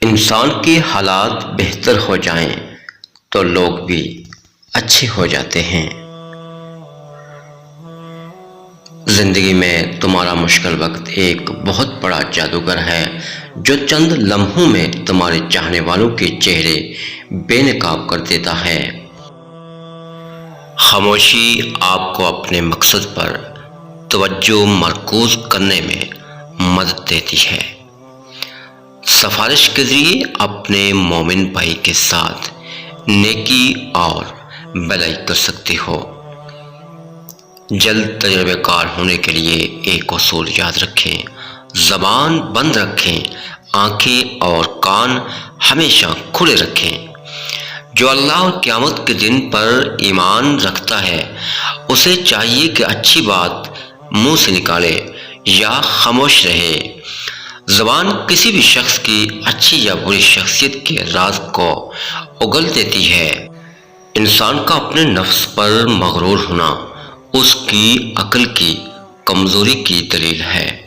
انسان کے حالات بہتر ہو جائیں تو لوگ بھی اچھے ہو جاتے ہیں۔ زندگی میں تمہارا مشکل وقت ایک بہت بڑا جادوگر ہے جو چند لمحوں میں تمہارے چاہنے والوں کے چہرے بے نقاب کر دیتا ہے۔ خاموشی آپ کو اپنے مقصد پر توجہ مرکوز کرنے میں مدد دیتی ہے۔ سفارش کے ذریعے اپنے مومن بھائی کے ساتھ نیکی اور بھلائی کر سکتے ہو۔ جلد تجربہ کار ہونے کے لیے ایک اصول یاد رکھیں، زبان بند رکھیں، آنکھیں اور کان ہمیشہ کھلے رکھیں۔ جو اللہ اور قیامت کے دن پر ایمان رکھتا ہے اسے چاہیے کہ اچھی بات منہ سے نکالے یا خاموش رہے۔ زبان کسی بھی شخص کی اچھی یا بری شخصیت کے راز کو اگل دیتی ہے۔ انسان کا اپنے نفس پر مغرور ہونا اس کی عقل کی کمزوری کی دلیل ہے۔